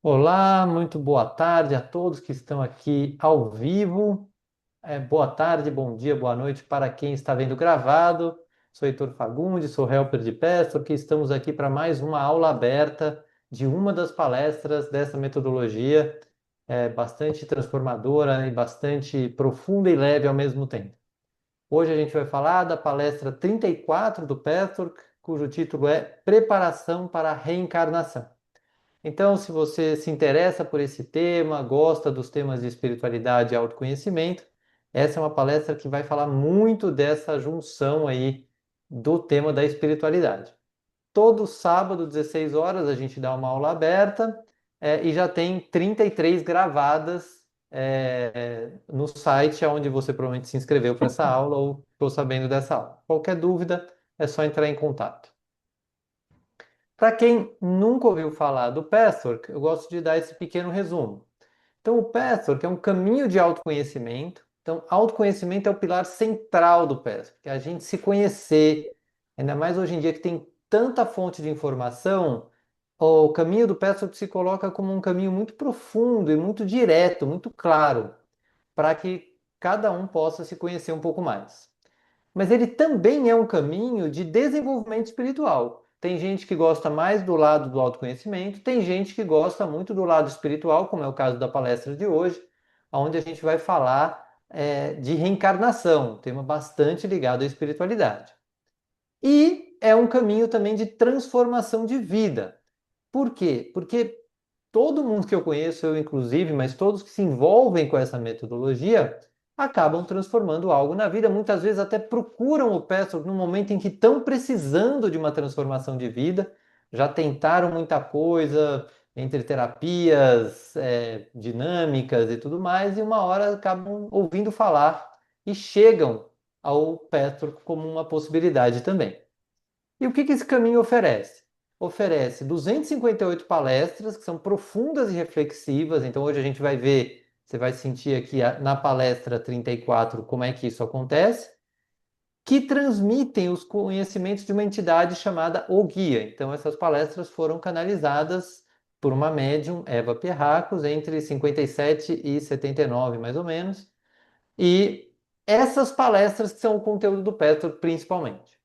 Olá, muito boa tarde a todos que estão aqui ao vivo. Boa tarde, bom dia, boa noite para quem está vendo gravado. Sou Heitor Fagundes, sou helper de Pastor, que estamos aqui para mais uma aula aberta de uma das palestras dessa metodologia, bastante transformadora e bastante profunda e leve ao mesmo tempo. Hoje a gente vai falar da palestra 34 do Pastor, cujo título é Preparação para a Reencarnação. Então, se você se interessa por esse tema, gosta dos temas de espiritualidade e autoconhecimento, essa é uma palestra que vai falar muito dessa junção aí do tema da espiritualidade. Todo sábado, 16 horas, a gente dá uma aula aberta, e já tem 33 gravadas, no site onde você provavelmente se inscreveu para essa aula ou ficou sabendo dessa aula. Qualquer dúvida, é só entrar em contato. Para quem nunca ouviu falar do Pathwork, eu gosto de dar esse pequeno resumo. Então, o Pathwork é um caminho de autoconhecimento. Então, autoconhecimento é o pilar central do Pathwork, que é a gente se conhecer, ainda mais hoje em dia que tem tanta fonte de informação. O caminho do Pathwork se coloca como um caminho muito profundo e muito direto, muito claro, para que cada um possa se conhecer um pouco mais. Mas ele também é um caminho de desenvolvimento espiritual. Tem gente que gosta mais do lado do autoconhecimento, tem gente que gosta muito do lado espiritual, como é o caso da palestra de hoje, onde a gente vai falar de reencarnação, um tema bastante ligado à espiritualidade. E é um caminho também de transformação de vida. Por quê? Porque todo mundo que eu conheço, eu inclusive, mas todos que se envolvem com essa metodologia, acabam transformando algo na vida. Muitas vezes até procuram o Pastor no momento em que estão precisando de uma transformação de vida. Já tentaram muita coisa entre terapias, dinâmicas e tudo mais, e uma hora acabam ouvindo falar e chegam ao Pastor como uma possibilidade também. E o que esse caminho oferece? Oferece 258 palestras que são profundas e reflexivas. Então, hoje a gente vai ver, você vai sentir aqui na palestra 34 como é que isso acontece, que transmitem os conhecimentos de uma entidade chamada O Guia. Então, essas palestras foram canalizadas por uma médium, Eva Perracos, entre 57 e 79, mais ou menos. E essas palestras que são o conteúdo do Petro, principalmente.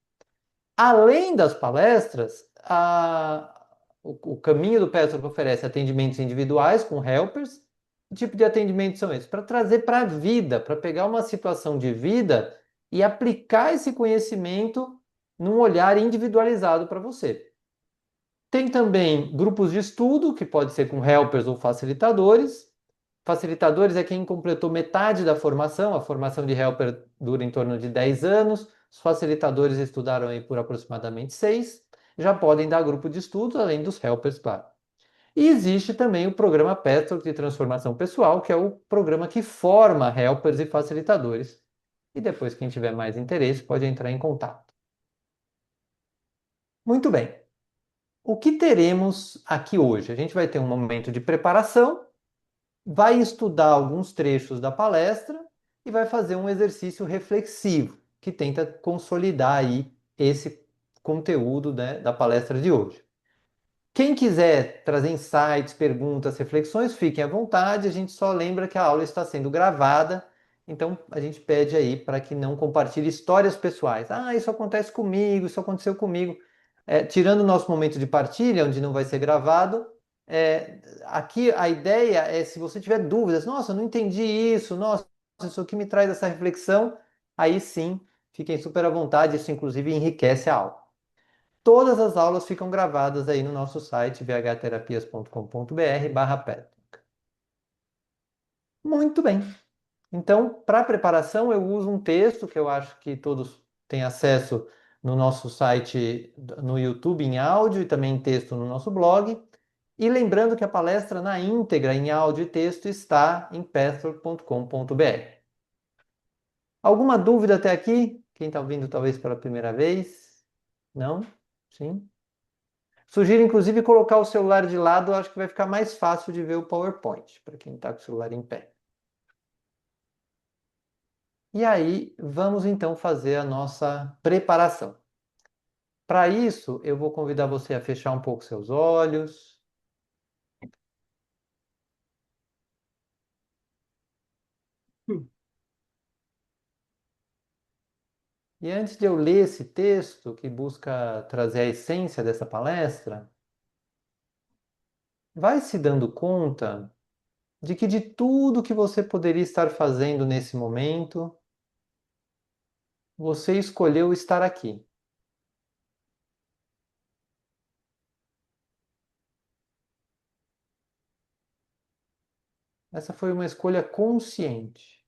Além das palestras, o caminho do Petro oferece atendimentos individuais com helpers. Que tipo de atendimentos são esses? Para trazer para a vida, para pegar uma situação de vida e aplicar esse conhecimento num olhar individualizado para você. Tem também grupos de estudo, que pode ser com helpers ou facilitadores. Facilitadores é quem completou metade da formação, a formação de helper dura em torno de 10 anos, os facilitadores estudaram aí por aproximadamente 6, já podem dar grupo de estudos, além dos helpers, claro. E existe também o programa Petro de Transformação Pessoal, que é o programa que forma helpers e facilitadores. E depois, quem tiver mais interesse, pode entrar em contato. Muito bem. O que teremos aqui hoje? A gente vai ter um momento de preparação, vai estudar alguns trechos da palestra e vai fazer um exercício reflexivo que tenta consolidar aí esse conteúdo, né, da palestra de hoje. Quem quiser trazer insights, perguntas, reflexões, fiquem à vontade. A gente só lembra que a aula está sendo gravada, então a gente pede aí para que não compartilhe histórias pessoais. Ah, isso acontece comigo, isso aconteceu comigo. Tirando o nosso momento de partilha, onde não vai ser gravado, aqui a ideia é, se você tiver dúvidas, nossa, não entendi isso, nossa, isso aqui me traz essa reflexão, aí sim, fiquem super à vontade, isso inclusive enriquece a aula. Todas as aulas ficam gravadas aí no nosso site vhterapias.com.br/pet. Muito bem. Então, para preparação, eu uso um texto que eu acho que todos têm acesso no nosso site, no YouTube, em áudio e também em texto no nosso blog. E lembrando que a palestra na íntegra, em áudio e texto, está em pathwork.com.br. Alguma dúvida até aqui? Quem está ouvindo talvez pela primeira vez? Não? Sim? Sugiro, inclusive, colocar o celular de lado, acho que vai ficar mais fácil de ver o PowerPoint, para quem está com o celular em pé. E aí, vamos então fazer a nossa preparação. Para isso, eu vou convidar você a fechar um pouco seus olhos, E antes de eu ler esse texto, que busca trazer a essência dessa palestra, vai se dando conta de que de tudo que você poderia estar fazendo nesse momento, você escolheu estar aqui. Essa foi uma escolha consciente.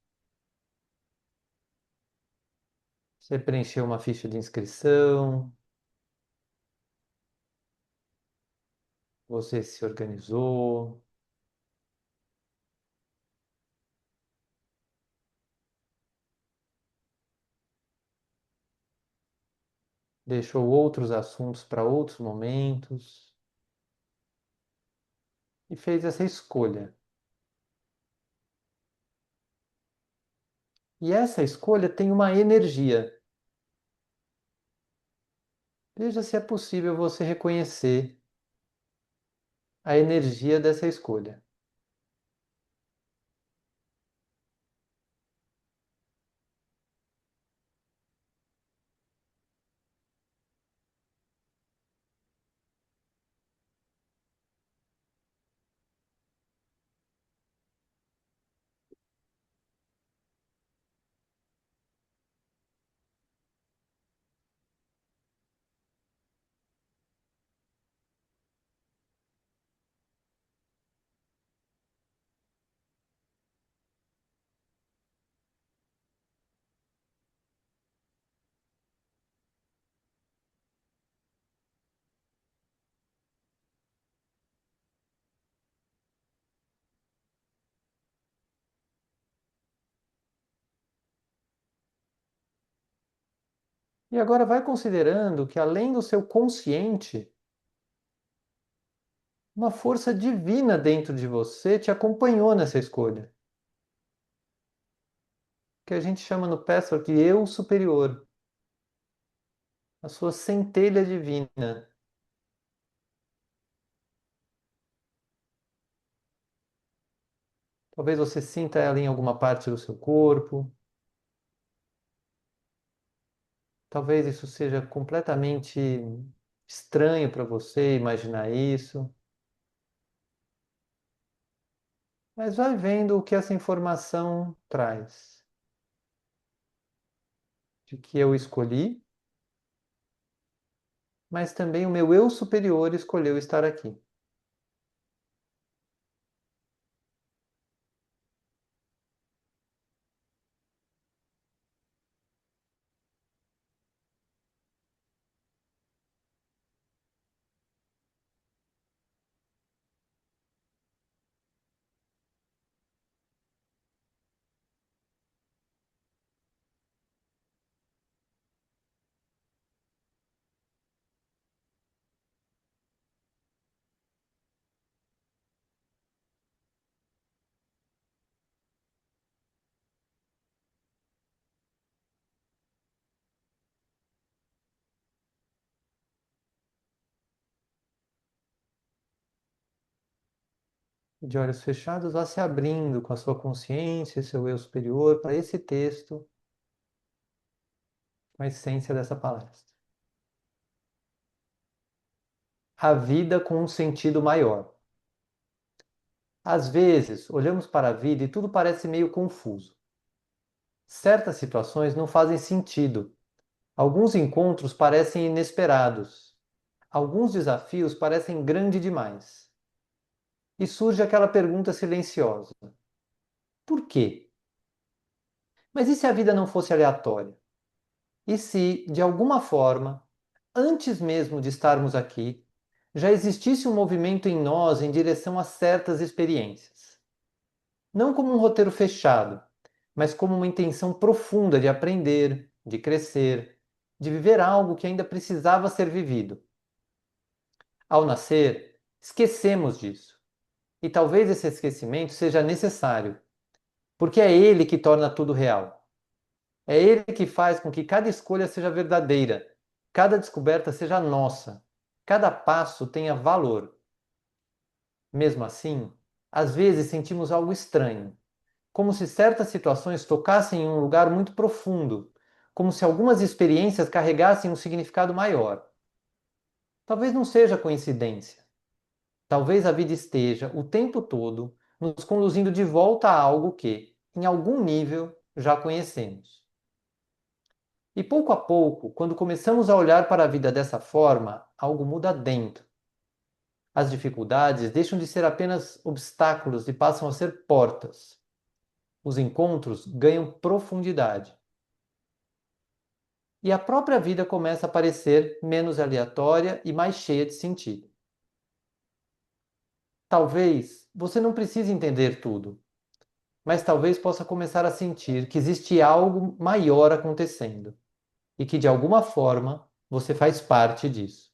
Você preencheu uma ficha de inscrição, você se organizou, deixou outros assuntos para outros momentos e fez essa escolha. E essa escolha tem uma energia. Veja se é possível você reconhecer a energia dessa escolha. E agora vai considerando que além do seu consciente, uma força divina dentro de você te acompanhou nessa escolha, que a gente chama no Password de eu superior, a sua centelha divina. Talvez você sinta ela em alguma parte do seu corpo, talvez isso seja completamente estranho para você imaginar isso, mas vai vendo o que essa informação traz, de que eu escolhi, mas também o meu eu superior escolheu estar aqui. De olhos fechados, vá se abrindo com a sua consciência, seu eu superior, para esse texto, com a essência dessa palestra. A vida com um sentido maior. Às vezes, olhamos para a vida e tudo parece meio confuso. Certas situações não fazem sentido. Alguns encontros parecem inesperados. Alguns desafios parecem grandes demais. E surge aquela pergunta silenciosa: por quê? Mas e se a vida não fosse aleatória? E se, de alguma forma, antes mesmo de estarmos aqui, já existisse um movimento em nós em direção a certas experiências? Não como um roteiro fechado, mas como uma intenção profunda de aprender, de crescer, de viver algo que ainda precisava ser vivido. Ao nascer, esquecemos disso. E talvez esse esquecimento seja necessário, porque é ele que torna tudo real. É ele que faz com que cada escolha seja verdadeira, cada descoberta seja nossa, cada passo tenha valor. Mesmo assim, às vezes sentimos algo estranho, como se certas situações tocassem em um lugar muito profundo, como se algumas experiências carregassem um significado maior. Talvez não seja coincidência. Talvez a vida esteja, o tempo todo, nos conduzindo de volta a algo que, em algum nível, já conhecemos. E pouco a pouco, quando começamos a olhar para a vida dessa forma, algo muda dentro. As dificuldades deixam de ser apenas obstáculos e passam a ser portas. Os encontros ganham profundidade. E a própria vida começa a parecer menos aleatória e mais cheia de sentido. Talvez você não precise entender tudo, mas talvez possa começar a sentir que existe algo maior acontecendo e que de alguma forma você faz parte disso.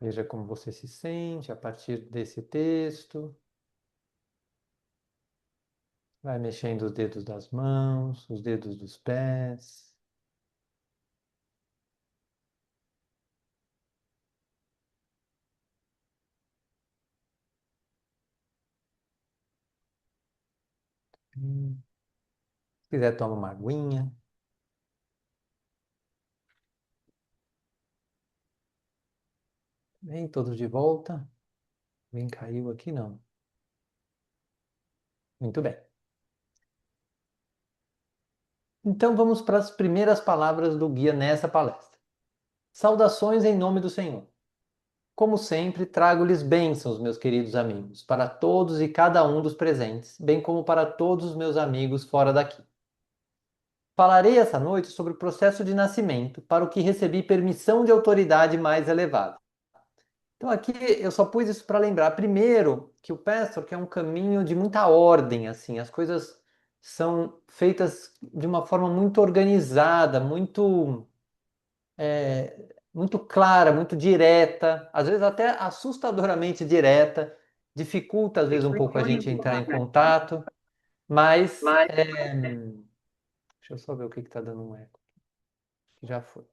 Veja como você se sente a partir desse texto. Vai mexendo os dedos das mãos, os dedos dos pés. Se quiser, toma uma aguinha. Vem todos de volta. Vem, caiu aqui, não. Muito bem. Então vamos para as primeiras palavras do guia nessa palestra. Saudações em nome do Senhor. Como sempre, trago-lhes bênçãos, meus queridos amigos, para todos e cada um dos presentes, bem como para todos os meus amigos fora daqui. Falarei essa noite sobre o processo de nascimento, para o que recebi permissão de autoridade mais elevada. Então aqui eu só pus isso para lembrar, primeiro, que o Pastor que é um caminho de muita ordem, assim, as coisas são feitas de uma forma muito organizada, muito clara, muito direta, às vezes até assustadoramente direta, dificulta às vezes um pouco a gente entrar em contato, mas deixa eu só ver o que está dando um eco, que já foi.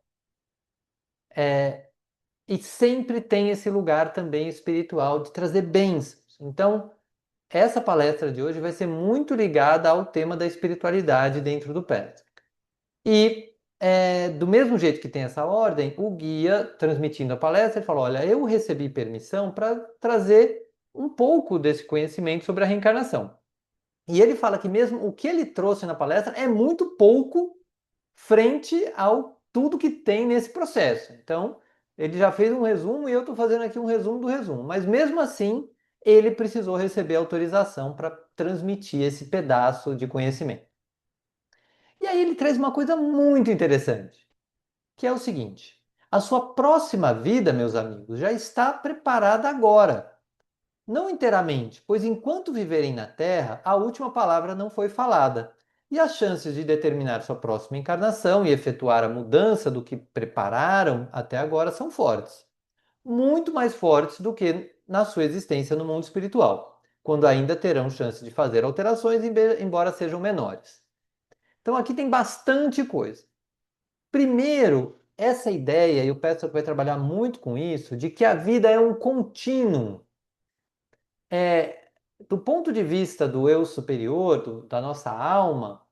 E sempre tem esse lugar também espiritual de trazer bênçãos. Então, essa palestra de hoje vai ser muito ligada ao tema da espiritualidade dentro do PET. E do mesmo jeito que tem essa ordem, o guia transmitindo a palestra, ele falou: olha, eu recebi permissão para trazer um pouco desse conhecimento sobre a reencarnação. E ele fala que mesmo o que ele trouxe na palestra é muito pouco frente ao tudo que tem nesse processo. Então, ele já fez um resumo e eu estou fazendo aqui um resumo do resumo. Mas mesmo assim, ele precisou receber autorização para transmitir esse pedaço de conhecimento. E aí ele traz uma coisa muito interessante, que é o seguinte: a sua próxima vida, meus amigos, já está preparada agora. Não inteiramente, pois enquanto viverem na Terra, a última palavra não foi falada. E as chances de determinar sua próxima encarnação e efetuar a mudança do que prepararam até agora são fortes. Muito mais fortes do que na sua existência no mundo espiritual, quando ainda terão chance de fazer alterações, embora sejam menores. Então aqui tem bastante coisa. Primeiro, essa ideia, e o Petzold vai trabalhar muito com isso, de que a vida é um contínuo. Do ponto de vista do eu superior, da nossa alma,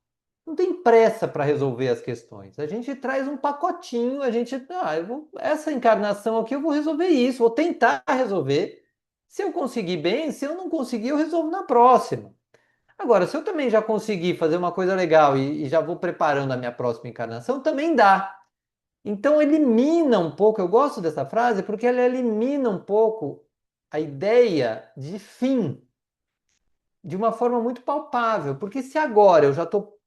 não tem pressa para resolver as questões. A gente traz um pacotinho, essa encarnação aqui eu vou resolver isso, vou tentar resolver. Se eu conseguir bem, se eu não conseguir, eu resolvo na próxima. Agora, se eu também já conseguir fazer uma coisa legal e já vou preparando a minha próxima encarnação, também dá. Então elimina um pouco, eu gosto dessa frase porque ela elimina um pouco a ideia de fim de uma forma muito palpável. Porque se agora eu já estou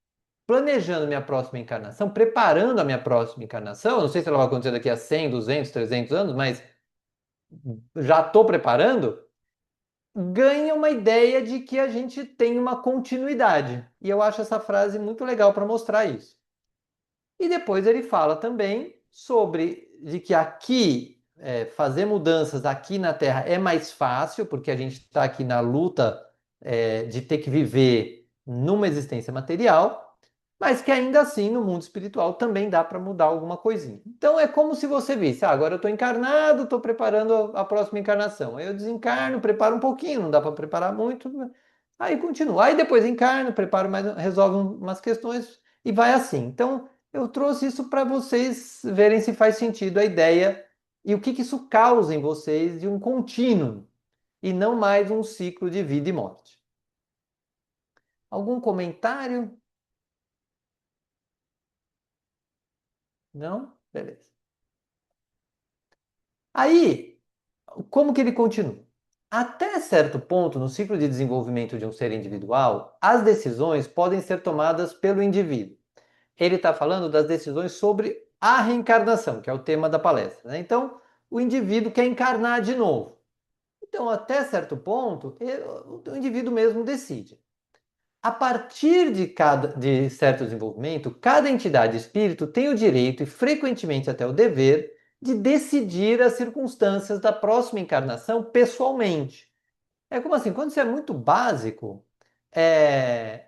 planejando minha próxima encarnação, preparando a minha próxima encarnação, não sei se ela vai acontecer daqui a 100, 200, 300 anos, mas já estou preparando, ganha uma ideia de que a gente tem uma continuidade. E eu acho essa frase muito legal para mostrar isso. E depois ele fala também sobre de que aqui fazer mudanças aqui na Terra é mais fácil, porque a gente está aqui na luta de ter que viver numa existência material, mas que ainda assim no mundo espiritual também dá para mudar alguma coisinha. Então é como se você visse, agora eu estou encarnado, estou preparando a próxima encarnação. Aí eu desencarno, preparo um pouquinho, não dá para preparar muito, aí continua. Aí depois encarno, preparo mais, resolve umas questões e vai assim. Então eu trouxe isso para vocês verem se faz sentido a ideia e o que que isso causa em vocês de um contínuo e não mais um ciclo de vida e morte. Algum comentário? Não? Beleza. Aí, como que ele continua? Até certo ponto, no ciclo de desenvolvimento de um ser individual, as decisões podem ser tomadas pelo indivíduo. Ele está falando das decisões sobre a reencarnação, que é o tema da palestra, né? Então, o indivíduo quer encarnar de novo. Então, até certo ponto, o indivíduo mesmo decide. A partir de certo desenvolvimento, cada entidade espírito tem o direito e frequentemente até o dever de decidir as circunstâncias da próxima encarnação pessoalmente. É como assim, quando você é muito básico,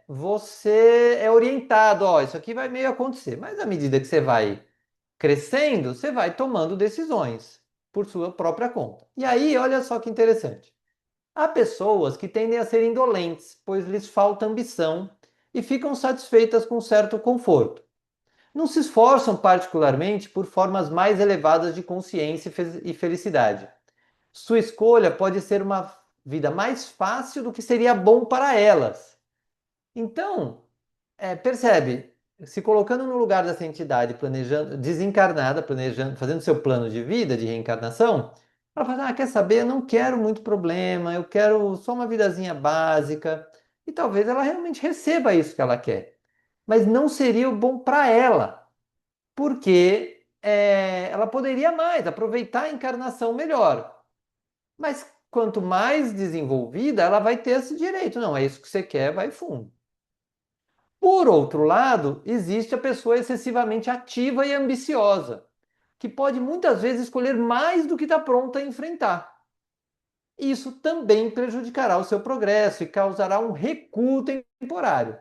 você é orientado, ó, isso aqui vai meio acontecer, mas à medida que você vai crescendo, você vai tomando decisões por sua própria conta. E aí, olha só que interessante. Há pessoas que tendem a ser indolentes, pois lhes falta ambição e ficam satisfeitas com certo conforto. Não se esforçam particularmente por formas mais elevadas de consciência e felicidade. Sua escolha pode ser uma vida mais fácil do que seria bom para elas. Então, percebe, se colocando no lugar dessa entidade, planejando, desencarnada, planejando, fazendo seu plano de vida, de reencarnação, ela fala, quer saber, eu não quero muito problema, eu quero só uma vidazinha básica, e talvez ela realmente receba isso que ela quer. Mas não seria o bom para ela, porque ela poderia mais, aproveitar a encarnação melhor. Mas quanto mais desenvolvida, ela vai ter esse direito. Não, é isso que você quer, vai fundo. Por outro lado, existe a pessoa excessivamente ativa e ambiciosa, que pode muitas vezes escolher mais do que está pronta a enfrentar. Isso também prejudicará o seu progresso e causará um recuo temporário.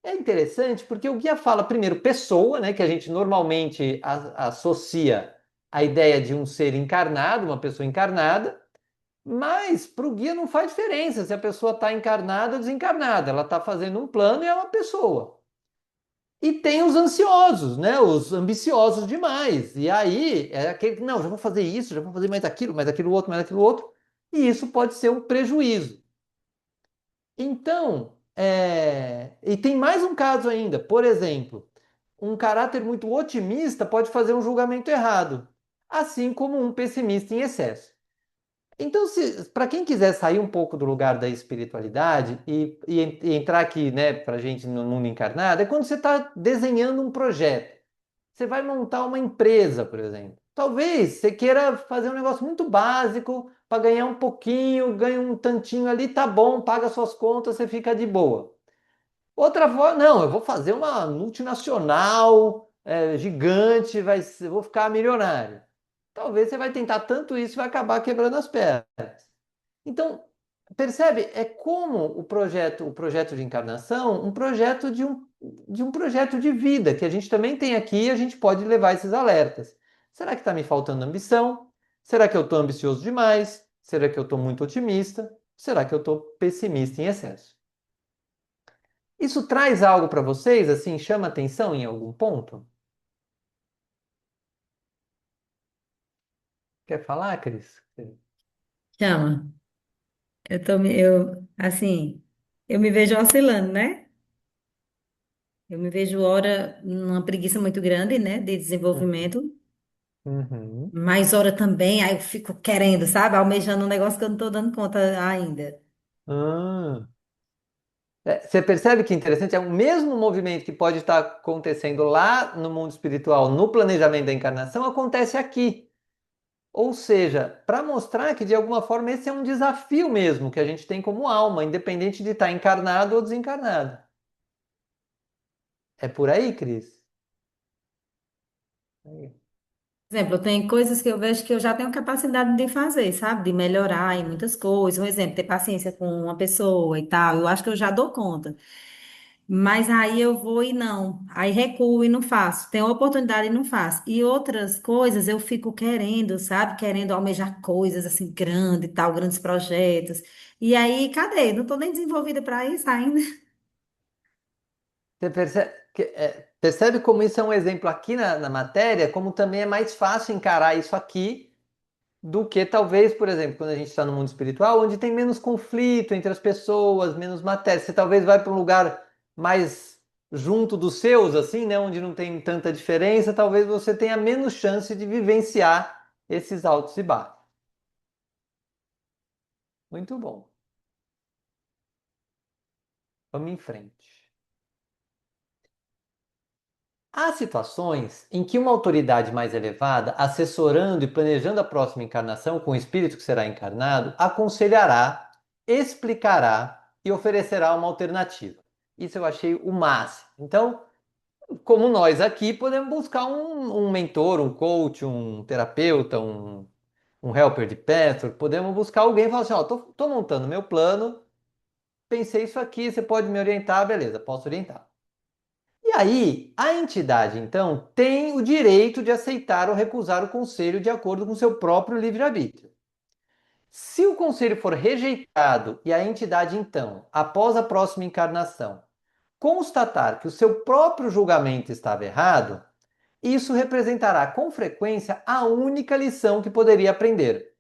É interessante porque o guia fala primeiro pessoa, né, que a gente normalmente associa a ideia de um ser encarnado, uma pessoa encarnada, mas para o guia não faz diferença se a pessoa está encarnada ou desencarnada, ela está fazendo um plano e é uma pessoa. E tem os ansiosos, né? Os ambiciosos demais. E aí é aquele que, não, já vou fazer isso, já vou fazer mais aquilo outro, mais aquilo outro. E isso pode ser um prejuízo. Então, e tem mais um caso ainda. Por exemplo, um caráter muito otimista pode fazer um julgamento errado, assim como um pessimista em excesso. Então, para quem quiser sair um pouco do lugar da espiritualidade e entrar aqui, né, para a gente no mundo encarnado, é quando você está desenhando um projeto. Você vai montar uma empresa, por exemplo. Talvez você queira fazer um negócio muito básico para ganhar um pouquinho, ganha um tantinho ali, tá bom, paga suas contas, você fica de boa. Outra forma, não, eu vou fazer uma multinacional, gigante, eu vou ficar milionário. Talvez você vai tentar tanto isso e vai acabar quebrando as pernas. Então, percebe? É como o projeto de encarnação, um projeto de um projeto de vida, que a gente também tem aqui e a gente pode levar esses alertas. Será que está me faltando ambição? Será que eu estou ambicioso demais? Será que eu estou muito otimista? Será que eu estou pessimista em excesso? Isso traz algo para vocês, assim, chama atenção em algum ponto? Quer falar, Cris? Chama. Assim, eu me vejo oscilando, né? Eu me vejo hora numa preguiça muito grande, né, de desenvolvimento, Uhum. mas hora também, aí eu fico querendo, sabe? Almejando um negócio que eu não tô dando conta ainda. Ah. Você percebe que interessante? É o mesmo movimento que pode estar acontecendo lá no mundo espiritual, no planejamento da encarnação, acontece aqui. Ou seja, para mostrar que de alguma forma esse é um desafio mesmo que a gente tem como alma, independente de estar encarnado ou desencarnado. É por aí, Cris? Aí. Exemplo, tem coisas que eu vejo que eu já tenho capacidade de fazer, sabe? De melhorar em muitas coisas. Um exemplo, ter paciência com uma pessoa e tal. Eu acho que eu já dou conta. Mas aí eu vou e não. Aí recuo e não faço. Tenho oportunidade e não faço. E outras coisas eu fico querendo, sabe? Querendo almejar coisas assim grandes e tal, grandes projetos. E aí, cadê? Não estou nem desenvolvida para isso ainda. Você percebe, percebe como isso é um exemplo aqui na matéria, como também é mais fácil encarar isso aqui do que talvez, por exemplo, quando a gente está no mundo espiritual, onde tem menos conflito entre as pessoas, menos matéria. Você talvez vai para um lugar mais junto dos seus, assim, né, onde não tem tanta diferença, talvez você tenha menos chance de vivenciar esses altos e baixos. Muito bom. Vamos em frente. Há situações em que uma autoridade mais elevada, assessorando e planejando a próxima encarnação com o espírito que será encarnado, aconselhará, explicará e oferecerá uma alternativa. Isso eu achei o máximo. Então, como nós aqui, podemos buscar um mentor, um coach, um terapeuta, um helper de pastor, podemos buscar alguém e falar assim, ó, tô montando meu plano, pensei isso aqui, você pode me orientar, beleza, posso orientar. E aí, a entidade, então, tem o direito de aceitar ou recusar o conselho de acordo com seu próprio livre-arbítrio. Se o conselho for rejeitado e a entidade, então, após a próxima encarnação, constatar que o seu próprio julgamento estava errado, isso representará com frequência a única lição que poderia aprender.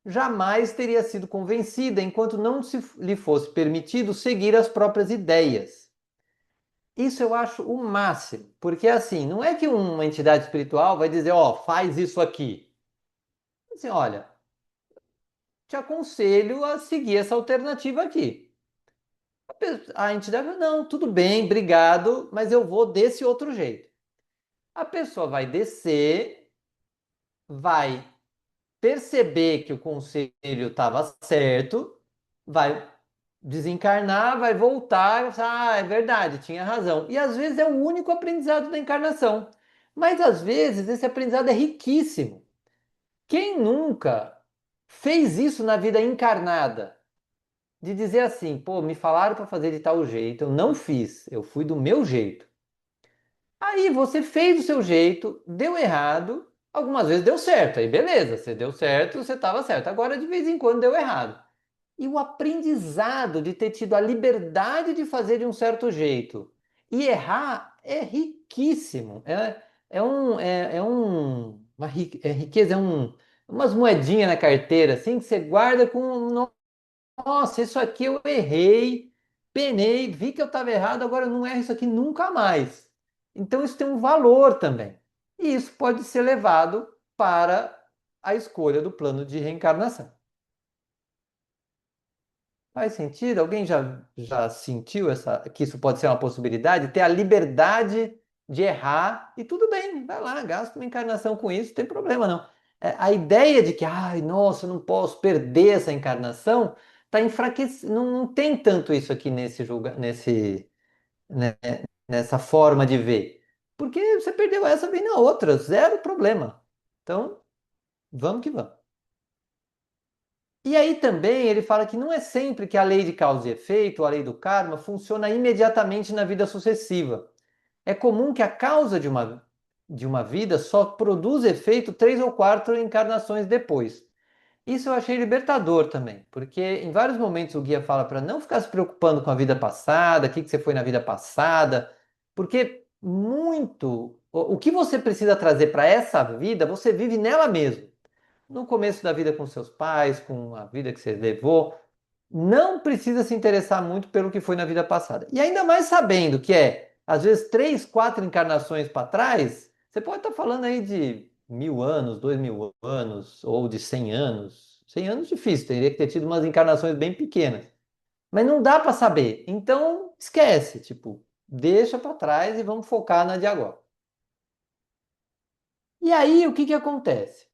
Jamais teria sido convencida enquanto não lhe fosse permitido seguir as próprias ideias. Isso eu acho o máximo, porque assim, não é que uma entidade espiritual vai dizer, ó, faz isso aqui. Assim, olha, te aconselho a seguir essa alternativa aqui. A entidade fala, não, tudo bem, obrigado, mas eu vou desse outro jeito. A pessoa vai descer, vai perceber que o conselho estava certo, vai desencarnar, vai voltar, e vai falar, ah, é verdade, tinha razão. E às vezes é o único aprendizado da encarnação. Mas às vezes esse aprendizado é riquíssimo. Quem nunca fez isso na vida encarnada? De dizer assim, pô, me falaram para fazer de tal jeito, eu não fiz, eu fui do meu jeito. Aí você fez do seu jeito, deu errado, algumas vezes deu certo, aí beleza, você deu certo, você estava certo. Agora de vez em quando deu errado. E o aprendizado de ter tido a liberdade de fazer de um certo jeito e errar é riquíssimo. É riqueza, umas moedinhas na carteira assim que você guarda com, nossa, isso aqui eu errei, penei, vi que eu estava errado, agora eu não erro isso aqui nunca mais. Então isso tem um valor também. E isso pode ser levado para a escolha do plano de reencarnação. Faz sentido? Alguém já sentiu que isso pode ser uma possibilidade? Ter a liberdade de errar e tudo bem, vai lá, gasta uma encarnação com isso, não tem problema não. A ideia de que, ai, nossa, eu não posso perder essa encarnação, está enfraquecendo. Não, não tem tanto isso aqui né, nessa forma de ver. Porque você perdeu essa, vem na outra, zero problema. Então, vamos que vamos. E aí também ele fala que não é sempre que a lei de causa e efeito, a lei do karma, funciona imediatamente na vida sucessiva. É comum que a causa de uma vida só produza efeito três ou quatro encarnações depois. Isso eu achei libertador também, porque em vários momentos o guia fala para não ficar se preocupando com a vida passada, o que que você foi na vida passada, porque o que você precisa trazer para essa vida, você vive nela mesmo no começo da vida com seus pais, com a vida que você levou, não precisa se interessar muito pelo que foi na vida passada. E ainda mais sabendo que às vezes, 3, 4 encarnações para trás, você pode estar falando aí de 1.000 anos, 2.000 anos, ou de 100 anos. 100 anos difícil, teria que ter tido umas encarnações bem pequenas. Mas não dá para saber. Então, esquece, tipo, deixa para trás e vamos focar na de agora. E aí, o que que acontece?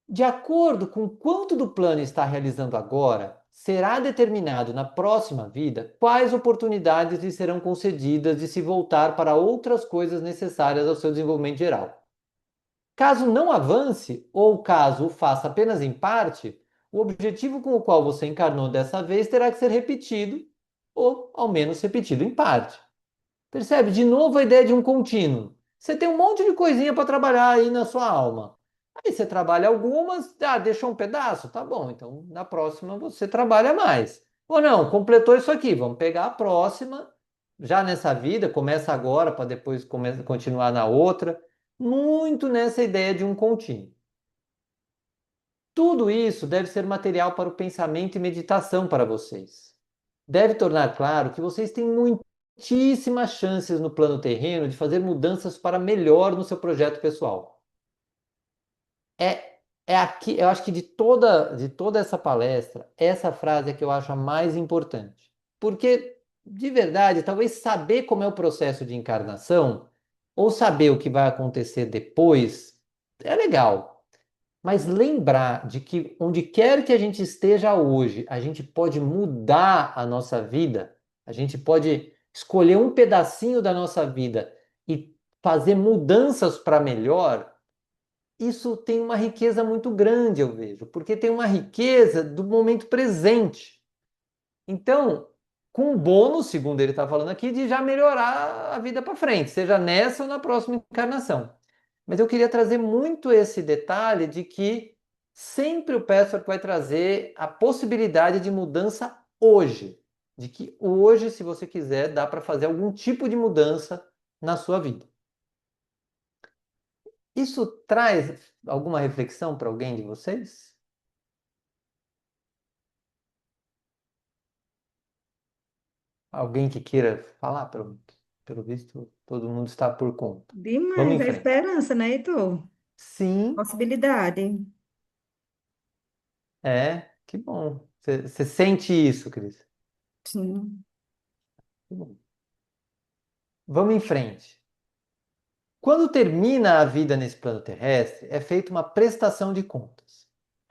De acordo com quanto do plano está realizando agora, será determinado na próxima vida quais oportunidades lhe serão concedidas de se voltar para outras coisas necessárias ao seu desenvolvimento geral. Caso não avance, ou caso o faça apenas em parte, o objetivo com o qual você encarnou dessa vez terá que ser repetido, ou ao menos repetido em parte. Percebe? De novo a ideia de um contínuo. Você tem um monte de coisinha para trabalhar aí na sua alma. Aí você trabalha algumas, deixou um pedaço? Tá bom, então na próxima você trabalha mais. Ou não, completou isso aqui, vamos pegar a próxima, já nessa vida, começa agora para depois continuar na outra. Muito nessa ideia de um contínuo. Tudo isso deve ser material para o pensamento e meditação para vocês. Deve tornar claro que vocês têm muitíssimas chances no plano terreno de fazer mudanças para melhor no seu projeto pessoal. É aqui, eu acho que de toda essa palestra, essa frase é que eu acho a mais importante. Porque, de verdade, talvez saber como é o processo de encarnação, ou saber o que vai acontecer depois, é legal. Mas lembrar de que onde quer que a gente esteja hoje, a gente pode mudar a nossa vida, a gente pode escolher um pedacinho da nossa vida e fazer mudanças para melhor, isso tem uma riqueza muito grande, eu vejo, porque tem uma riqueza do momento presente. Então, com um bônus, segundo ele está falando aqui, de já melhorar a vida para frente, seja nessa ou na próxima encarnação. Mas eu queria trazer muito esse detalhe de que sempre o Pastor vai trazer a possibilidade de mudança hoje. De que hoje, se você quiser, dá para fazer algum tipo de mudança na sua vida. Isso traz alguma reflexão para alguém de vocês? Alguém que queira falar? Pelo visto, todo mundo está por conta. Vamos Demais, em a frente. esperança, né, Heitor? Sim, Possibilidade. que bom. Você sente isso, Cris? Sim. Que bom. Vamos em frente. Quando termina a vida nesse plano terrestre, é feita uma prestação de contas.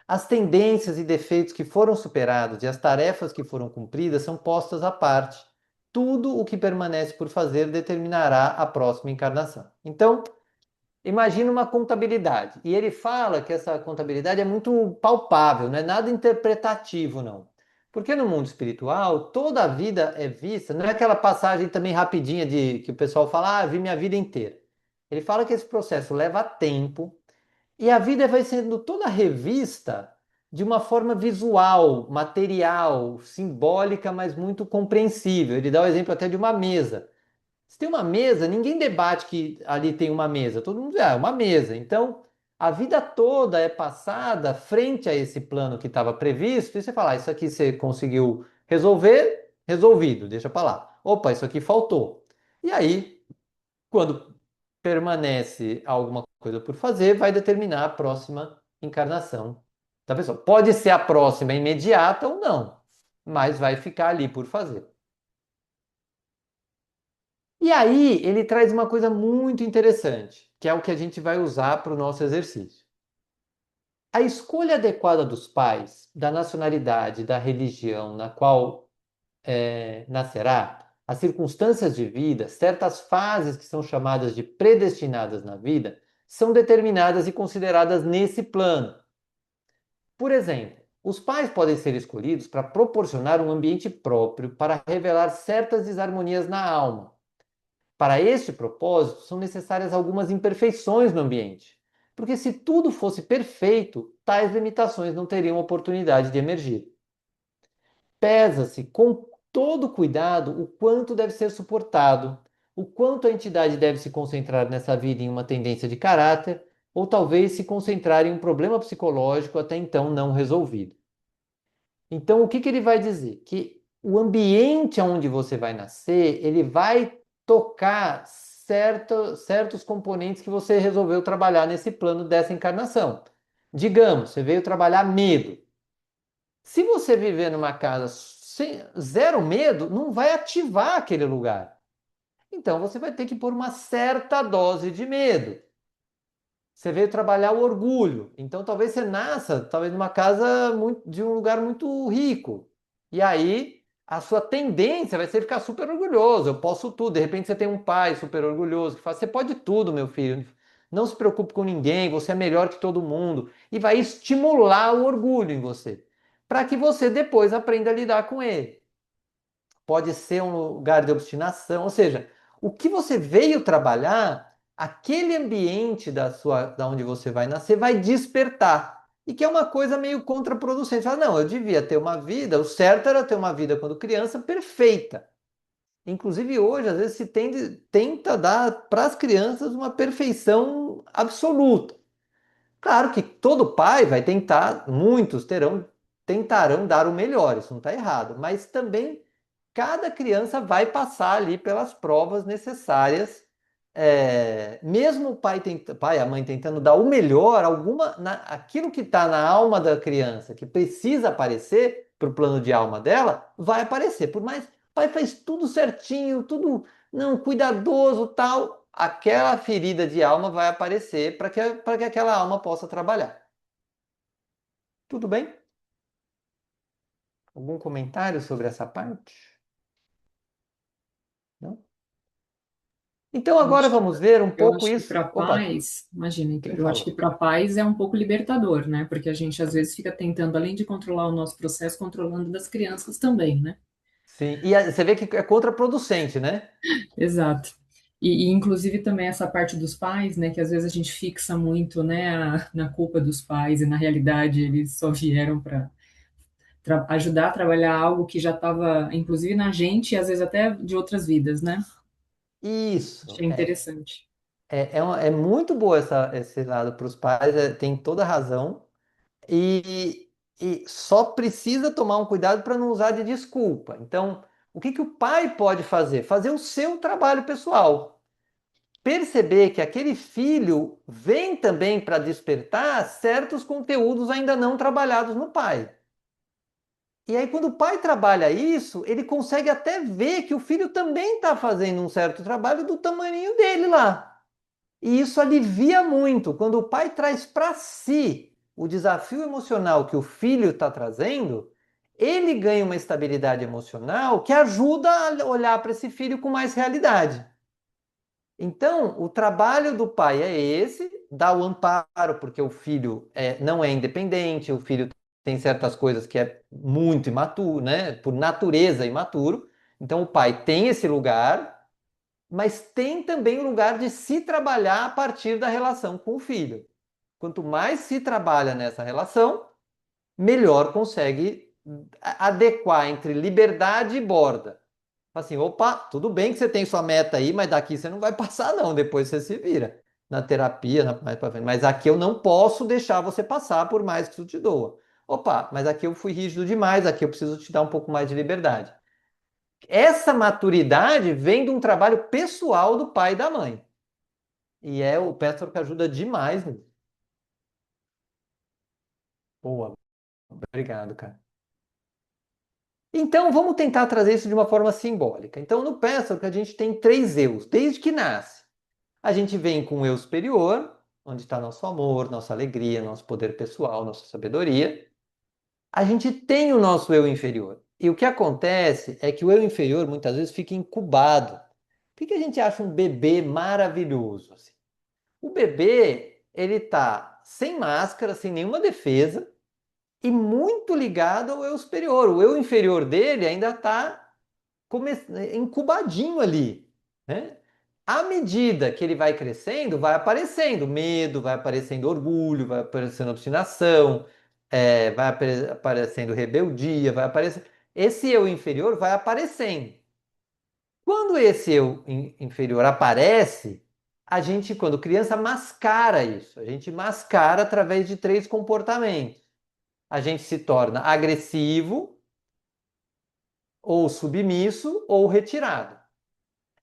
As tendências e defeitos que foram superados e as tarefas que foram cumpridas são postas à parte. Tudo o que permanece por fazer determinará a próxima encarnação. Então, imagina uma contabilidade. E ele fala que essa contabilidade é muito palpável, não é nada interpretativo, não. Porque no mundo espiritual, toda a vida é vista, não é aquela passagem também rapidinha de que o pessoal fala, vi minha vida inteira. Ele fala que esse processo leva tempo e a vida vai sendo toda revista de uma forma visual, material, simbólica, mas muito compreensível. Ele dá o exemplo até de uma mesa. Se tem uma mesa, ninguém debate que ali tem uma mesa. Todo mundo é uma mesa. Então, a vida toda é passada frente a esse plano que estava previsto, e você fala, isso aqui você conseguiu resolver, resolvido, deixa para lá. Opa, isso aqui faltou. E aí, quando permanece alguma coisa por fazer, vai determinar a próxima encarnação da pessoa. Pode ser a próxima imediata ou não, mas vai ficar ali por fazer. E aí, ele traz uma coisa muito interessante, que é o que a gente vai usar para o nosso exercício. A escolha adequada dos pais, da nacionalidade, da religião na qual nascerá, as circunstâncias de vida, certas fases que são chamadas de predestinadas na vida, são determinadas e consideradas nesse plano. Por exemplo, os pais podem ser escolhidos para proporcionar um ambiente próprio para revelar certas desarmonias na alma. Para este propósito, são necessárias algumas imperfeições no ambiente, porque se tudo fosse perfeito, tais limitações não teriam oportunidade de emergir. Pesa-se com todo cuidado o quanto deve ser suportado, o quanto a entidade deve se concentrar nessa vida em uma tendência de caráter, ou talvez se concentrar em um problema psicológico até então não resolvido. Então, o que que ele vai dizer? Que o ambiente onde você vai nascer, ele vai tocar certos componentes que você resolveu trabalhar nesse plano dessa encarnação. Digamos, você veio trabalhar medo. Se você viver numa casa sem zero medo, não vai ativar aquele lugar. Então, você vai ter que pôr uma certa dose de medo. Você veio trabalhar o orgulho. Então, talvez você nasça, talvez numa casa de um lugar muito rico. E aí, a sua tendência vai ser ficar super orgulhoso. Eu posso tudo. De repente, você tem um pai super orgulhoso que fala: você pode tudo, meu filho. não se preocupe com ninguém, você é melhor que todo mundo, e vai estimular o orgulho em você, para que você depois aprenda a lidar com ele. Pode ser um lugar de obstinação, ou seja, o que você veio trabalhar, aquele ambiente da onde você vai nascer vai despertar. E que é uma coisa meio contraproducente. Fala, não, eu devia ter uma vida, o certo era ter uma vida quando criança perfeita. Inclusive hoje, às vezes tenta dar para as crianças uma perfeição absoluta. Claro que todo pai vai tentar, muitos tentarão dar o melhor, isso não está errado, mas também cada criança vai passar ali pelas provas necessárias. Mesmo pai, a mãe tentando dar o melhor, aquilo que está na alma da criança, que precisa aparecer para o plano de alma dela, vai aparecer. Por mais o pai faz tudo certinho, tudo não cuidadoso, tal, aquela ferida de alma vai aparecer para que aquela alma possa trabalhar. Tudo bem? Algum comentário sobre essa parte? Não? Então Eu agora acho, vamos ver um eu pouco acho que isso. para Opa, pais, imagina, quem eu acho que falou? para pais é um pouco libertador, né? Porque a gente às vezes fica tentando, além de controlar o nosso processo, controlando das crianças também, né? Sim, você vê que é contraproducente, né? Exato. Inclusive também essa parte dos pais, né? Que às vezes a gente fixa muito, né, na culpa dos pais e na realidade eles só vieram para ajudar a trabalhar algo que já estava, inclusive na gente e às vezes até de outras vidas, né? Isso, Achei interessante. é muito boa esse lado para os pais, tem toda a razão, e só precisa tomar um cuidado para não usar de desculpa. Então, o que que o pai pode fazer? Fazer o seu trabalho pessoal. Perceber que aquele filho vem também para despertar certos conteúdos ainda não trabalhados no pai. E aí, quando o pai trabalha isso, ele consegue até ver que o filho também está fazendo um certo trabalho do tamanho dele lá. E isso alivia muito. Quando o pai traz para si o desafio emocional que o filho está trazendo, ele ganha uma estabilidade emocional que ajuda a olhar para esse filho com mais realidade. Então, o trabalho do pai é esse, dar o amparo, porque o filho não é independente, o filho tem certas coisas que é muito imaturo, né? Por natureza imaturo. Então, o pai tem esse lugar, mas tem também o lugar de se trabalhar a partir da relação com o filho. Quanto mais se trabalha nessa relação, melhor consegue adequar entre liberdade e borda. Assim, opa, tudo bem que você tem sua meta aí, mas daqui você não vai passar, não. Depois você se vira na terapia, mais pra frente. Mas aqui eu não posso deixar você passar, por mais que isso te doa. Opa, mas aqui eu fui rígido demais, aqui eu preciso te dar um pouco mais de liberdade. Essa maturidade vem de um trabalho pessoal do pai e da mãe. E é o Petro que ajuda demais nisso. Boa, obrigado, cara. Então, vamos tentar trazer isso de uma forma simbólica. Então, no Petro, a gente tem três eus, desde que nasce. A gente vem com o eu superior, onde está nosso amor, nossa alegria, nosso poder pessoal, nossa sabedoria. A gente tem o nosso eu inferior. E o que acontece é que o eu inferior muitas vezes fica incubado. Por que a gente acha um bebê maravilhoso, assim? O bebê, ele tá sem máscara, sem nenhuma defesa e muito ligado ao eu superior. O eu inferior dele ainda está incubadinho ali, né? À medida que ele vai crescendo, vai aparecendo medo, vai aparecendo orgulho, vai aparecendo obstinação, vai aparecendo rebeldia, vai aparecer. Esse eu inferior vai aparecendo. Quando esse eu inferior aparece, a gente, quando criança, mascara isso. A gente mascara através de três comportamentos. A gente se torna agressivo, ou submisso, ou retirado.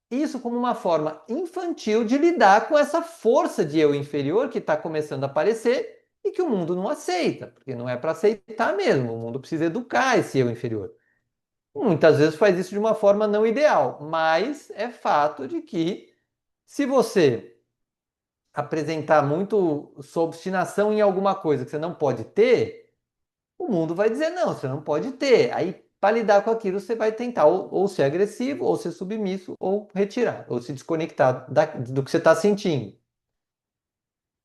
Isso como uma forma infantil de lidar com essa força de eu inferior que está começando a aparecer e que o mundo não aceita, porque não é para aceitar mesmo, o mundo precisa educar esse eu inferior. Muitas vezes faz isso de uma forma não ideal, mas é fato de que se você apresentar muito sua obstinação em alguma coisa que você não pode ter, o mundo vai dizer não, você não pode ter. Aí, para lidar com aquilo, você vai tentar ou ser agressivo, ou ser submisso, ou retirar, ou se desconectar do que você está sentindo.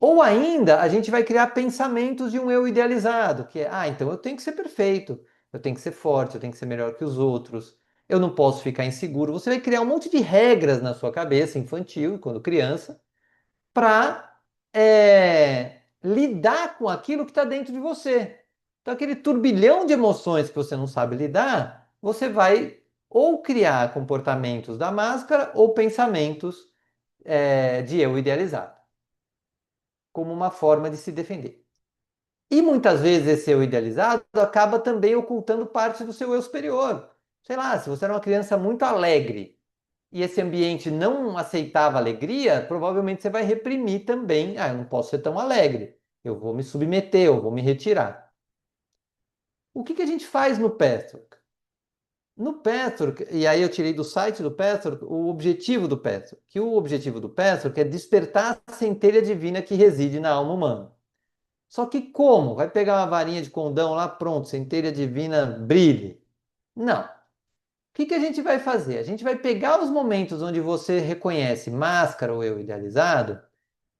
Ou ainda, a gente vai criar pensamentos de um eu idealizado, que é, então eu tenho que ser perfeito, eu tenho que ser forte, eu tenho que ser melhor que os outros, eu não posso ficar inseguro. Você vai criar um monte de regras na sua cabeça, infantil, quando criança, para lidar com aquilo que está dentro de você. Então, aquele turbilhão de emoções que você não sabe lidar, você vai ou criar comportamentos da máscara ou pensamentos de eu idealizado, como uma forma de se defender. E muitas vezes esse eu idealizado acaba também ocultando parte do seu eu superior. Sei lá, se você era uma criança muito alegre e esse ambiente não aceitava alegria, provavelmente você vai reprimir também. Eu não posso ser tão alegre. Eu vou me submeter, eu vou me retirar. O que que a gente faz no Patchwork? No Patchwork, e aí eu tirei do site do Patchwork o objetivo do Patchwork, que o objetivo do Patchwork é despertar a centelha divina que reside na alma humana. Só que como? Vai pegar uma varinha de condão lá, pronto, centelha divina, brilhe. Não. O que que a gente vai fazer? A gente vai pegar os momentos onde você reconhece máscara ou eu idealizado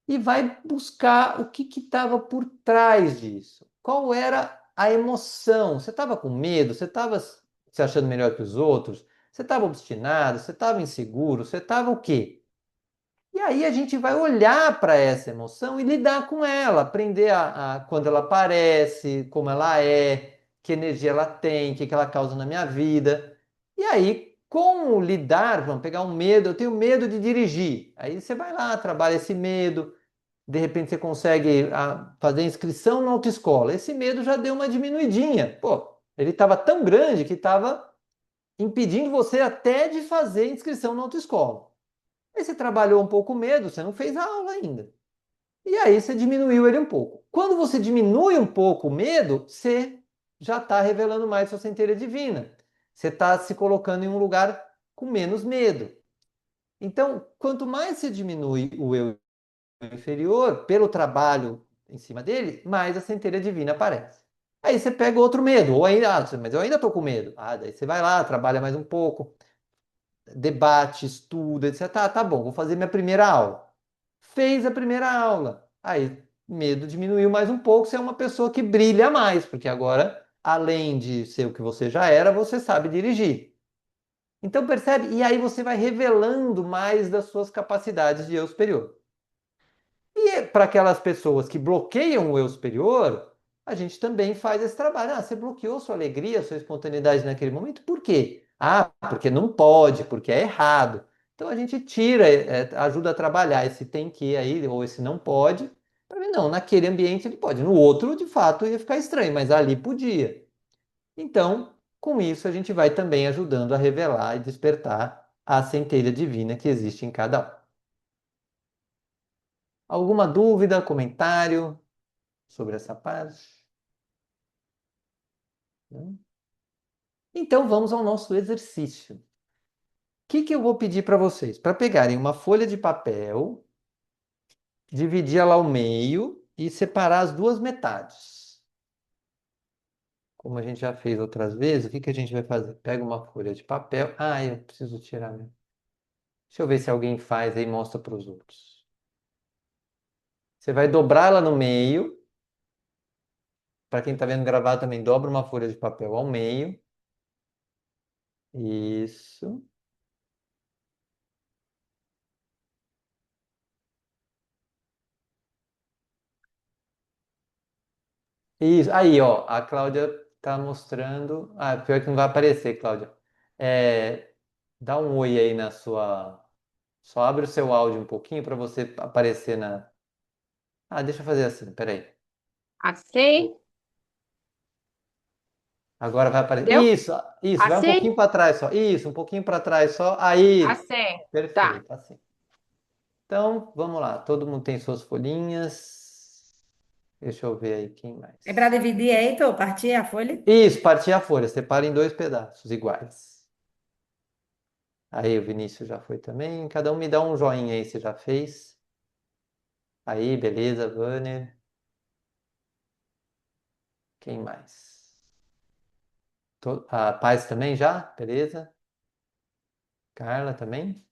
e vai buscar o que estava por trás disso. Qual era a emoção? Você estava com medo? Você estava se achando melhor que os outros? Você estava obstinado? Você estava inseguro? Você estava o quê? E aí a gente vai olhar para essa emoção e lidar com ela, aprender quando ela aparece, como ela é, que energia ela tem, o que ela causa na minha vida. E aí, como lidar, vamos pegar um medo, eu tenho medo de dirigir. Aí você vai lá, trabalha esse medo, de repente você consegue fazer inscrição na autoescola. Esse medo já deu uma diminuidinha. Pô, ele estava tão grande que estava impedindo você até de fazer inscrição na autoescola. Aí você trabalhou um pouco o medo, você não fez a aula ainda. E aí você diminuiu ele um pouco. Quando você diminui um pouco o medo, você já está revelando mais sua centelha divina. Você está se colocando em um lugar com menos medo. Então, quanto mais você diminui o eu inferior, pelo trabalho em cima dele, mais a centelha divina aparece. Aí você pega outro medo, ou ainda, mas eu ainda estou com medo. Daí você vai lá, trabalha mais um pouco, debate, estuda, etc. Tá bom, vou fazer minha primeira aula. Fez a primeira aula. Aí, medo diminuiu mais um pouco, você é uma pessoa que brilha mais, porque agora, além de ser o que você já era, você sabe dirigir. Então, percebe? E aí você vai revelando mais das suas capacidades de eu superior. E para aquelas pessoas que bloqueiam o eu superior, a gente também faz esse trabalho. Você bloqueou sua alegria, sua espontaneidade naquele momento, por quê? Porque não pode, porque é errado. Então a gente tira, ajuda a trabalhar esse tem que aí, ou esse não pode, para ver, não, naquele ambiente ele pode. No outro, de fato, ia ficar estranho, mas ali podia. Então, com isso, a gente vai também ajudando a revelar e despertar a centelha divina que existe em cada um. Alguma dúvida, comentário sobre essa parte? Não? Então vamos ao nosso exercício. O que que eu vou pedir para vocês? Para pegarem uma folha de papel, dividir ela ao meio e separar as duas metades. Como a gente já fez outras vezes, o que que a gente vai fazer? Pega uma folha de papel. Eu preciso tirar mesmo. Deixa eu ver se alguém faz aí e mostra para os outros. Você vai dobrar ela no meio. Para quem está vendo gravado também, dobra uma folha de papel ao meio. Isso. Isso, aí, ó, a Cláudia tá mostrando. Pior que não vai aparecer, Cláudia. É, dá um oi aí na sua. Só abre o seu áudio um pouquinho para você aparecer na. Deixa eu fazer assim, peraí. Achei. Agora vai aparecer. Deu? Isso, vai um Achei? pouquinho para trás só. Isso, um pouquinho para trás só. Aí, Achei. Tá. perfeito, assim. Então, vamos lá. Todo mundo tem suas folhinhas. Deixa eu ver aí quem É para mais. dividir, Heitor? Partir a folha? Isso, partir a folha. Separa em dois pedaços iguais. Aí, o Vinícius já foi também. Cada um me dá um joinha aí se já fez. Aí, beleza, Vanner. Quem mais? A Paz também já? Beleza. Carla também.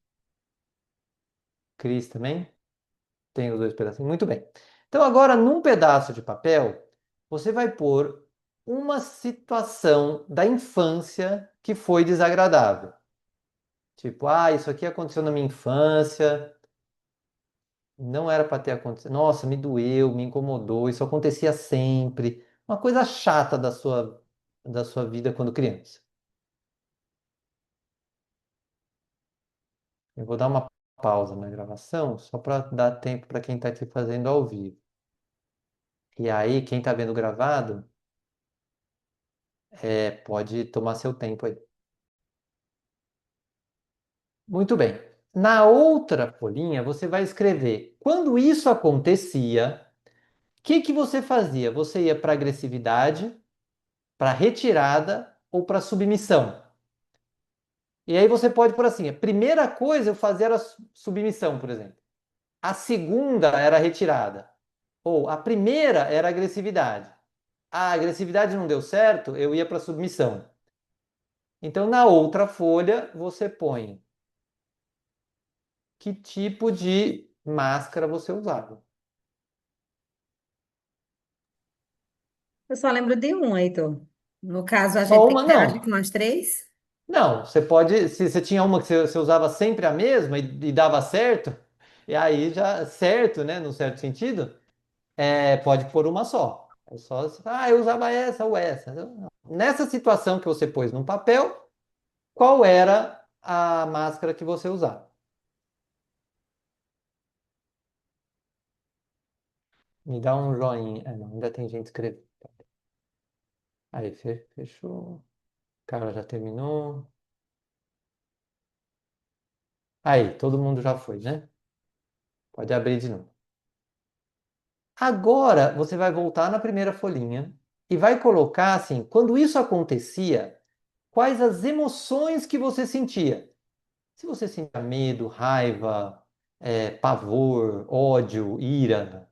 Cris também. Tem os dois pedacinhos. Muito bem. Então, agora, num pedaço de papel, você vai pôr uma situação da infância que foi desagradável. Tipo, isso aqui aconteceu na minha infância, não era para ter acontecido. Nossa, me doeu, me incomodou, isso acontecia sempre. Uma coisa chata da sua vida quando criança. Eu vou dar uma pausa na gravação, só para dar tempo para quem está aqui fazendo ao vivo. E aí, quem está vendo gravado, pode tomar seu tempo aí. Muito bem. Na outra folhinha, você vai escrever quando isso acontecia, o que que você fazia? Você ia para agressividade, para retirada ou para submissão? E aí você pode pôr assim: a primeira coisa eu fazia era submissão, por exemplo. A segunda era retirada. Ou a primeira era agressividade. A agressividade não deu certo, eu ia para submissão. Então, na outra folha, você põe que tipo de máscara você usava. Eu só lembro de um, Heitor. No caso, a gente Só tem uma, que reagir não. com as três? Não, você pode, se você tinha uma que você usava sempre a mesma e dava certo, e aí já, certo, né, num certo sentido, pode pôr uma só. É só, eu usava essa ou essa. Nessa situação que você pôs num papel, qual era a máscara que você usava? Me dá um joinha. Não, ainda tem gente escrevendo. Aí, fechou. Cara, já terminou. Aí, todo mundo já foi, né? Pode abrir de novo. Agora, você vai voltar na primeira folhinha e vai colocar assim, quando isso acontecia, quais as emoções que você sentia? Se você sentia medo, raiva, pavor, ódio, ira,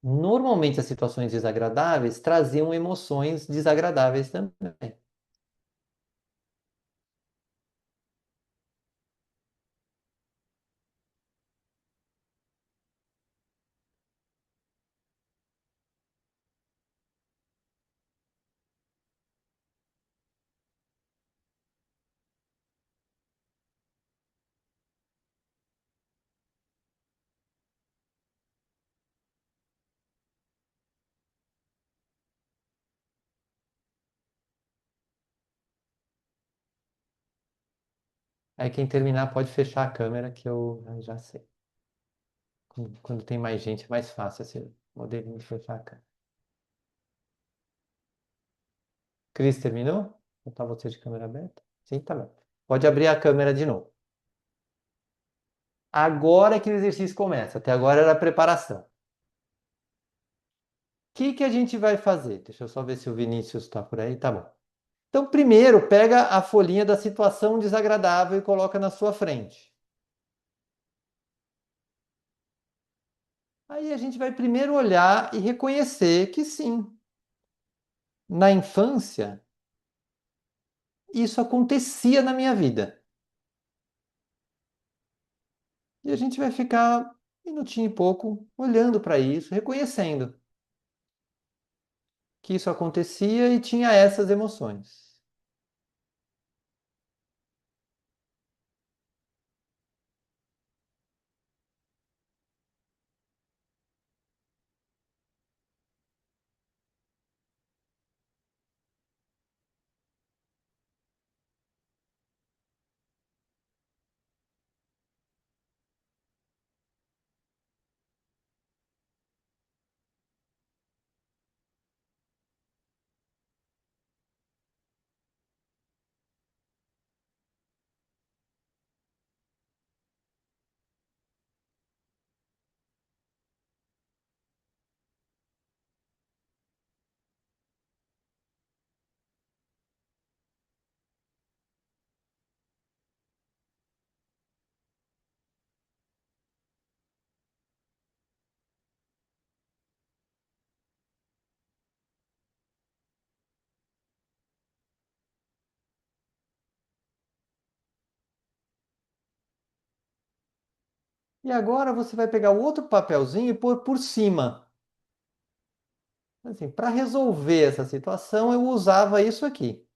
normalmente as situações desagradáveis traziam emoções desagradáveis também. Aí quem terminar pode fechar a câmera que eu já sei. Quando tem mais gente é mais fácil esse modelinho de fechar a câmera. Cris, terminou? Ou tá você de câmera aberta? Sim, tá bom. Pode abrir a câmera de novo. Agora é que o exercício começa. Até agora era a preparação. O que que a gente vai fazer? Deixa eu só ver se o Vinícius está por aí. Tá bom. Então, primeiro, pega a folhinha da situação desagradável e coloca na sua frente. Aí a gente vai primeiro olhar e reconhecer que sim, na infância, isso acontecia na minha vida. E a gente vai ficar um minutinho e pouco olhando para isso, reconhecendo que isso acontecia e tinha essas emoções. E agora você vai pegar o outro papelzinho e pôr por cima. Assim, para resolver essa situação, eu usava isso aqui.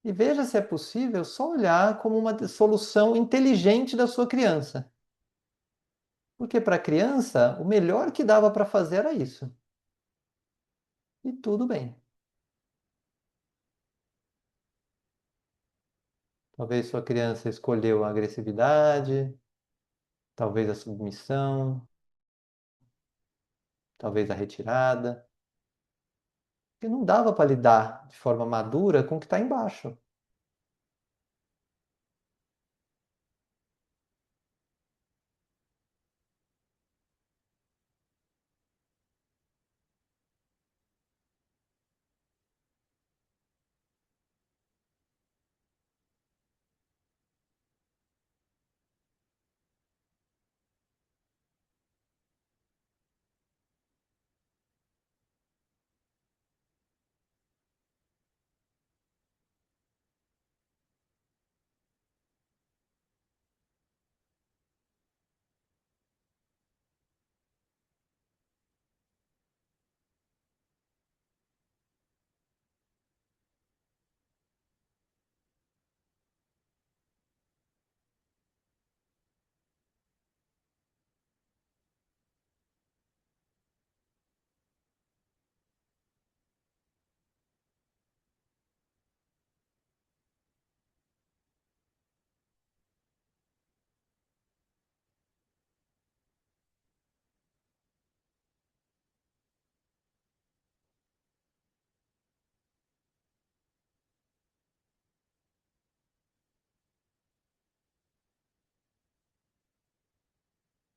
E veja se é possível só olhar como uma solução inteligente da sua criança. Porque para a criança, o melhor que dava para fazer era isso. E tudo bem. Talvez sua criança escolheu a agressividade, talvez a submissão, talvez a retirada. E não dava para lidar de forma madura com o que está embaixo.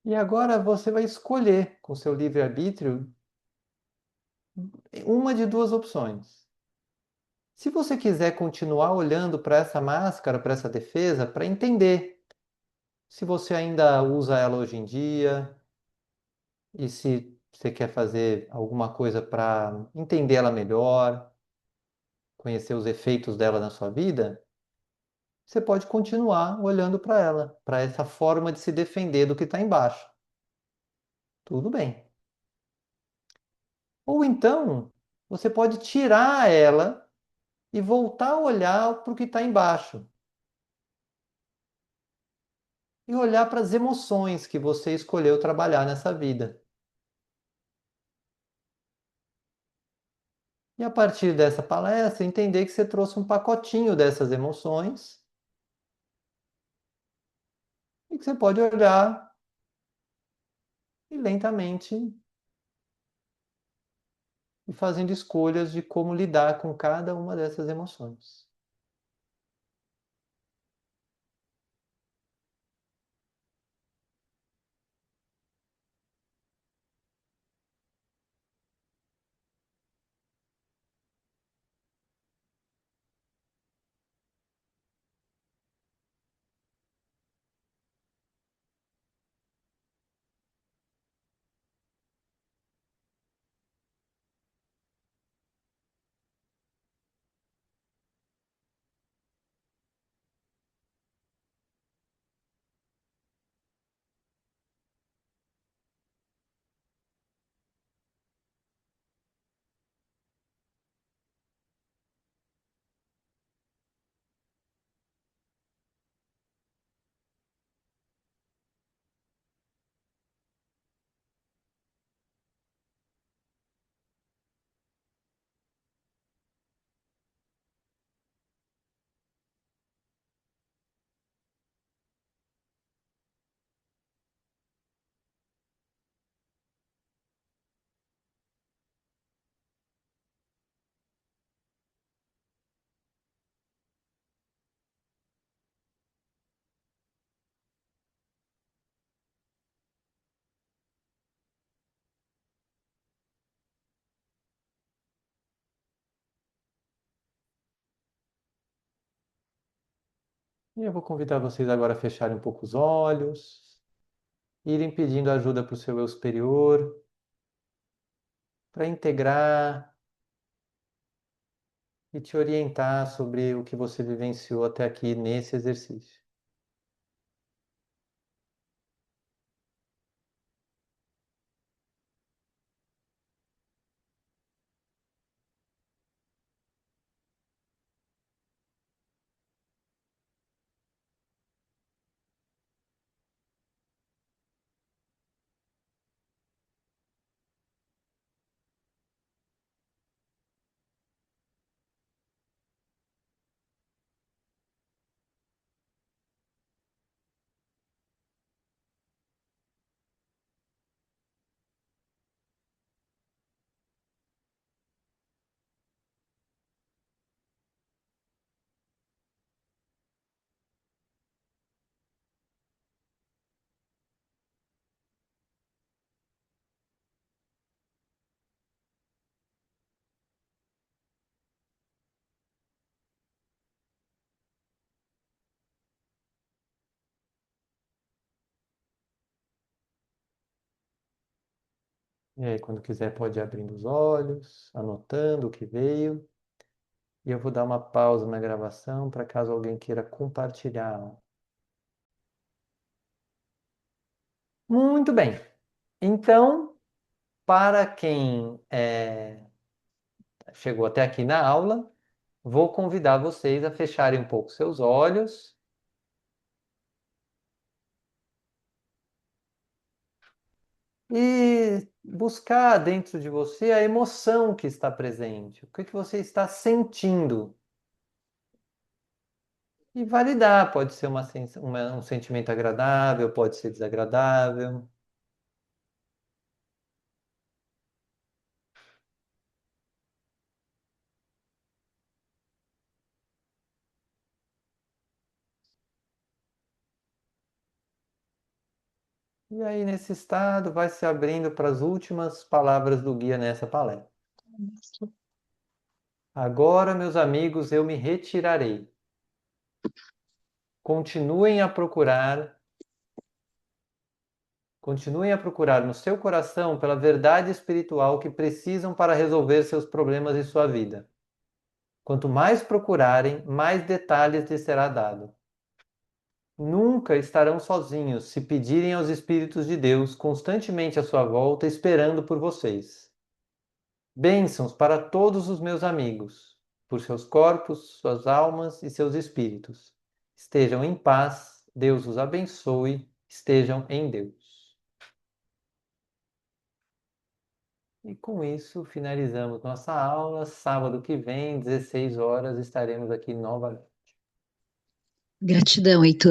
E agora você vai escolher, com seu livre-arbítrio, uma de duas opções. Se você quiser continuar olhando para essa máscara, para essa defesa, para entender se você ainda usa ela hoje em dia e se você quer fazer alguma coisa para entender ela melhor, conhecer os efeitos dela na sua vida, você pode continuar olhando para ela, para essa forma de se defender do que está embaixo. Tudo bem. Ou então, você pode tirar ela e voltar a olhar para o que está embaixo. E olhar para as emoções que você escolheu trabalhar nessa vida. E a partir dessa palestra, entender que você trouxe um pacotinho dessas emoções e que você pode olhar e lentamente e fazendo escolhas de como lidar com cada uma dessas emoções. E eu vou convidar vocês agora a fecharem um pouco os olhos, irem pedindo ajuda para o seu eu superior, para integrar e te orientar sobre o que você vivenciou até aqui nesse exercício. E aí, quando quiser, pode ir abrindo os olhos, anotando o que veio. E eu vou dar uma pausa na gravação para caso alguém queira compartilhar. Muito bem. Então, para quem chegou até aqui na aula, vou convidar vocês a fecharem um pouco seus olhos e buscar dentro de você a emoção que está presente. O que que você está sentindo? E validar, pode ser um sentimento agradável, pode ser desagradável. E aí, nesse estado, vai se abrindo para as últimas palavras do guia nessa palestra. Agora, meus amigos, eu me retirarei. Continuem a procurar, continuem a procurar no seu coração pela verdade espiritual que precisam para resolver seus problemas e sua vida. Quanto mais procurarem, mais detalhes lhes será dado. Nunca estarão sozinhos se pedirem aos Espíritos de Deus constantemente à sua volta, esperando por vocês. Bênçãos para todos os meus amigos, por seus corpos, suas almas e seus espíritos. Estejam em paz, Deus os abençoe, estejam em Deus. E com isso finalizamos nossa aula. Sábado que vem, 16 horas, estaremos aqui novamente. Gratidão, Heitor.